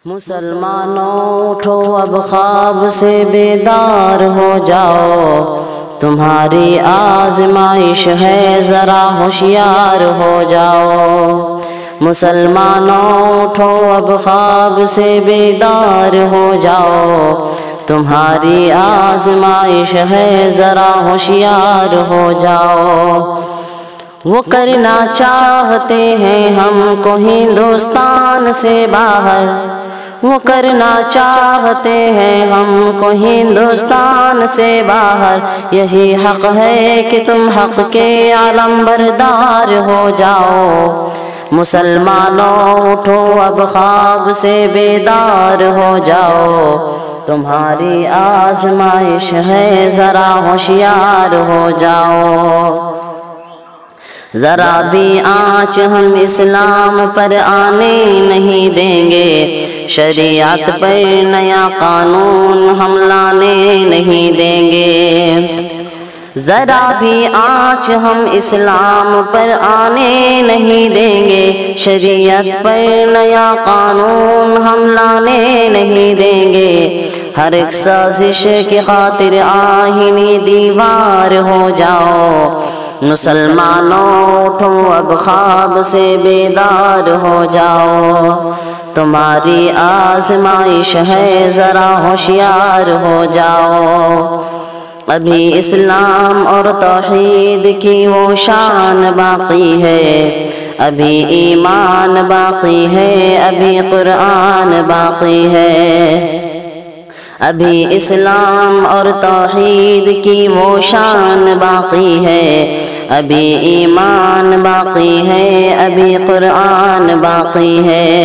مسلمانوں اٹھو اب خواب سے بیدار ہو جاؤ، تمہاری آزمائش ہے ذرا ہوشیار ہو جاؤ۔ مسلمانوں اٹھو اب خواب سے بیدار ہو جاؤ، تمہاری آزمائش ہے ذرا ہوشیار ہو جاؤ۔ وہ کرنا چاہتے ہیں ہم کو ہندوستان سے باہر، وہ کرنا چاہتے ہیں ہم کو ہندوستان سے باہر، یہی حق ہے کہ تم حق کے علم بردار ہو جاؤ۔ مسلمانوں اٹھو اب خواب سے بیدار ہو جاؤ، تمہاری آزمائش ہے ذرا ہوشیار ہو جاؤ۔ ذرا بھی آنچ ہم اسلام پر آنے نہیں دیں گے، شریعت پر نیا قانون ہم لانے نہیں دیں گے۔ ذرا بھی آنچ ہم اسلام پر آنے نہیں دیں گے، شریعت پر نیا قانون ہم لانے نہیں دیں گے۔ ہر ایک سازش کی خاطر آہنی دیوار ہو جاؤ۔ مسلمانوں اٹھو اب خواب سے بیدار ہو جاؤ، تمہاری آزمائش ہے ذرا ہوشیار ہو جاؤ۔ ابھی اسلام اور توحید کی وہ شان باقی ہے، ابھی ایمان باقی ہے، ابھی قرآن باقی ہے۔ ابھی اسلام اور توحید کی وہ شان باقی ہے، ابھی ایمان باقی ہے، ابھی قرآن باقی ہے۔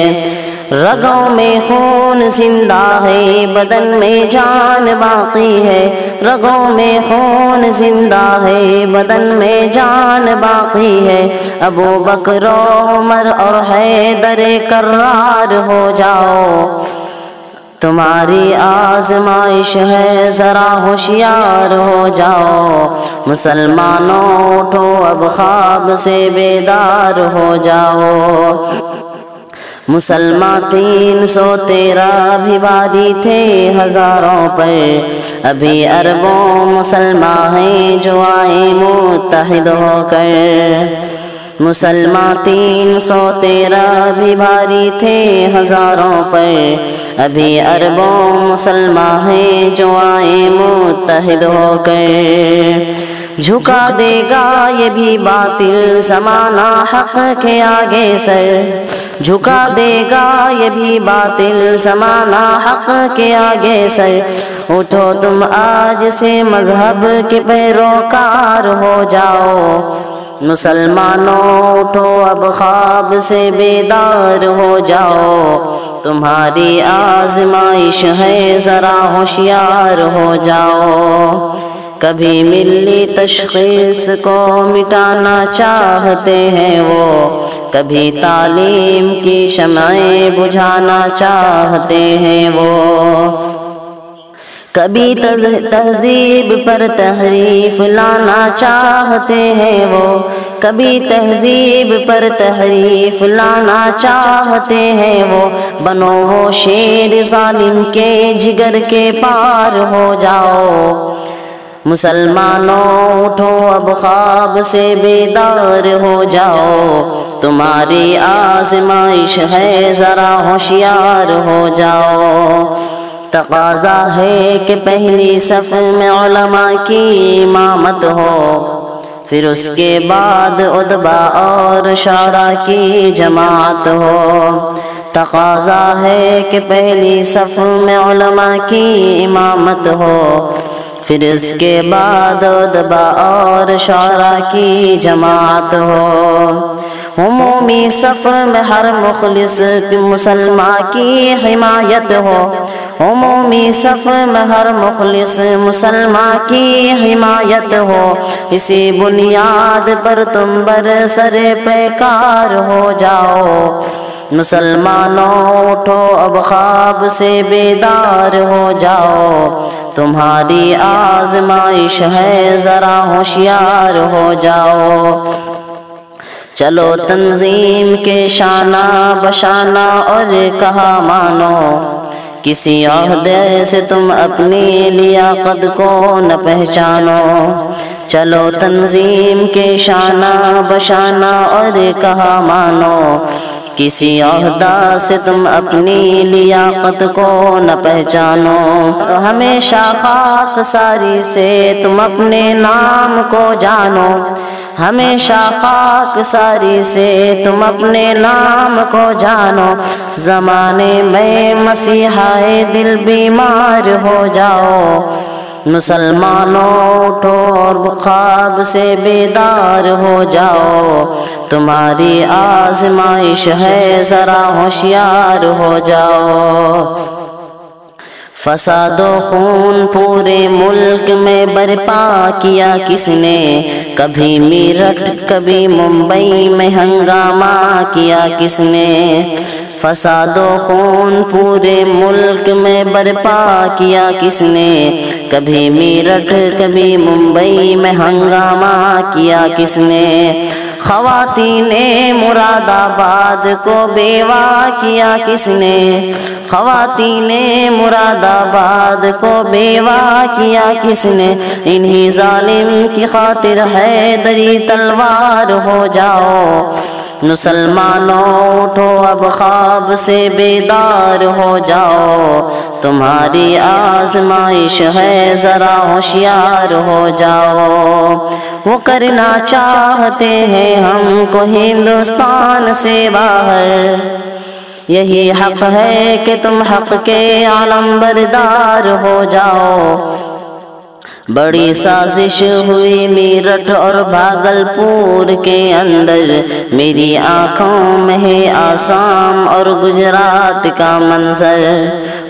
رگوں میں خون زندہ ہے، بدن میں جان باقی ہے، رگوں میں خون زندہ ہے، بدن میں جان باقی ہے۔ ابو بکر و عمر اور حیدر کرار ہو جاؤ، تمہاری آزمائش ہے ذرا ہوشیار ہو جاؤ۔ مسلمانوں اٹھو اب خواب سے بیدار ہو جاؤ۔ مسلمان 313 بھی باری تھے ہزاروں پر، ابھی اربوں مسلمان ہیں جو آئے متحد ہو کر۔ مسلمان 313 بھی بھاری تھے ہزاروں پر، ابھی اربوں مسلمان ہیں جو آئے متحد ہو کر۔ جھکا دے گا یہ بھی باطل زمانہ حق کے آگے سر، جھکا دے گا یہ بھی باطل زمانہ حق کے آگے سر۔ اٹھو تم آج سے مذہب کے پیروکار ہو جاؤ۔ مسلمانوں اٹھو اب خواب سے بیدار ہو جاؤ، تمہاری آزمائش ہے ذرا ہوشیار ہو جاؤ۔ کبھی ملی تشخیص کو مٹانا چاہتے ہیں وہ، کبھی تعلیم کی شمعیں بجھانا چاہتے ہیں وہ، کبھی تہذیب پر تحریف لانا چاہتے ہیں وہ، کبھی تہذیب پر تحریف لانا چاہتے ہیں وہ۔ بنو وہ شیر ظالم کے جگر کے پار ہو جاؤ۔ مسلمانوں اٹھو اب خواب سے بیدار ہو جاؤ، تمہاری آزمائش ہے ذرا ہوشیار ہو جاؤ۔ تقاضا ہے کہ پہلی صف میں علماء کی امامت ہو، پھر اس کے بعد ادبا اور شعراء کی جماعت ہو۔ تقاضا ہے کہ پہلی صف میں علماء کی امامت ہو، پھر اس کے بعد ادبا اور شعراء کی جماعت ہو۔ عمومی صف میں ہر مخلص مسلمان کی حمایت ہو، عمومی صف میں ہر مخلص مسلمان کی حمایت ہو۔ اسی بنیاد پر تم برسر پیکار ہو جاؤ۔ مسلمانوں اٹھو اب خواب سے بیدار ہو جاؤ، تمہاری آزمائش ہے ذرا ہوشیار ہو جاؤ۔ چلو تنظیم کے شانہ بشانہ اور کہا مانو، کسی عہدے سے تم اپنی لیاقت کو نہ پہچانو۔ چلو تنظیم کے شانہ بشانہ اور کہا مانو، کسی عہدہ سے تم اپنی لیاقت کو نہ پہچانو۔ ہمیشہ خاک ساری سے تم اپنے نام کو جانو، ہمیشہ خاک ساری سے تم اپنے نام کو جانو۔ زمانے میں مسیحائے دل بیمار ہو جاؤ، مسلمانوں اٹھو اور خواب سے بیدار ہو جاؤ۔ تمہاری آزمائش ہے ذرا ہوشیار ہو جاؤ۔ فساد و خون پورے ملک میں برپا کیا کس نے، کبھی میرٹھ کبھی ممبئی میں ہنگامہ کیا کس نے۔ فساد و خون پورے ملک میں برپا کیا کس نے، کبھی میرٹھ کبھی ممبئی میں ہنگامہ کیا کس نے۔ خواتین مراد آباد کو بیوہ کیا کس نے، خواتین مراد آباد کو بیوہ کیا کس نے۔ انہی ظالم کی خاطر حیدری تلوار ہو جاؤ، مسلمانوں اٹھو اب خواب سے بیدار ہو جاؤ۔ تمہاری آزمائش ہے ذرا ہوشیار ہو جاؤ۔ وہ کرنا چاہتے ہیں ہم کو ہندوستان سے باہر، یہی حق ہے کہ تم حق کے علم بردار ہو جاؤ۔ بڑی سازش ہوئی میرٹھ اور بھاگلپور کے اندر، میری آنکھوں میں ہے آسام اور گجرات کا منظر۔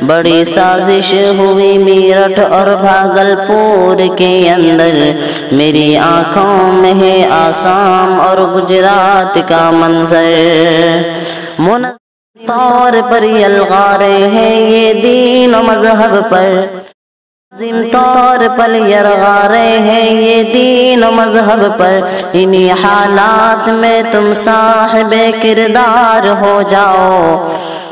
بڑی سازش ہوئی میرٹھ اور بھاگلپور کے اندر، میری آنکھوں میں ہے آسام اور گجرات کا منظر۔ منظم طور پر یلغارے ہیں یہ دین و مذہب پر، منظم طور پر یلغارے ہیں یہ دین و مذہب پر۔ انہی حالات میں تم صاحب کردار ہو جاؤ،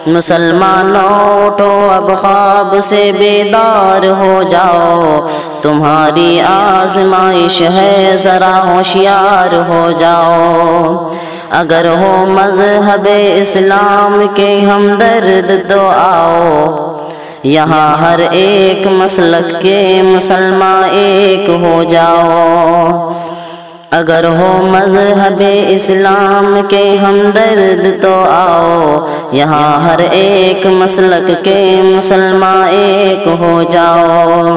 مسلمانوں اٹھو اب خواب سے بیدار ہو جاؤ۔ تمہاری آزمائش ہے ذرا ہوشیار ہو جاؤ۔ اگر ہو مذہب اسلام کے ہمدرد تو آؤ، یہاں ہر ایک مسلک کے مسلمان ایک ہو جاؤ۔ اگر ہو مذہب اسلام کے ہمدرد تو آؤ، یہاں ہر ایک مسلک کے مسلمان ایک ہو جاؤ۔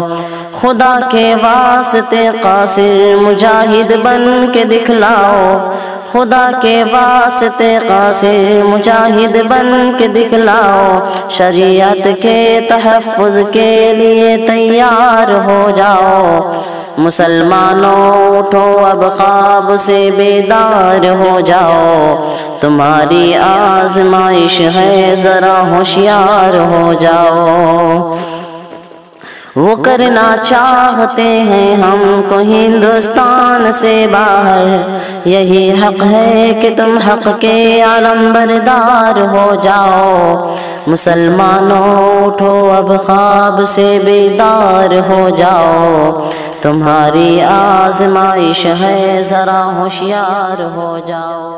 خدا کے واسطے قاصر مجاہد بن کے دکھلاؤ، خدا کے واسطے قاصر مجاہد بن کے دکھلاؤ۔ شریعت کے تحفظ کے لیے تیار ہو جاؤ، مسلمانوں اٹھو اب خواب سے بیدار ہو جاؤ۔ تمہاری آزمائش ہے ذرا ہوشیار ہو جاؤ۔ وہ کرنا چاہتے ہیں ہم کو ہندوستان سے باہر، یہی حق ہے کہ تم حق کے علم بردار ہو جاؤ۔ مسلمانوں اٹھو اب خواب سے بیدار ہو جاؤ۔ تمہاری آزمائش ہے ذرا ہوشیار ہو جاؤ۔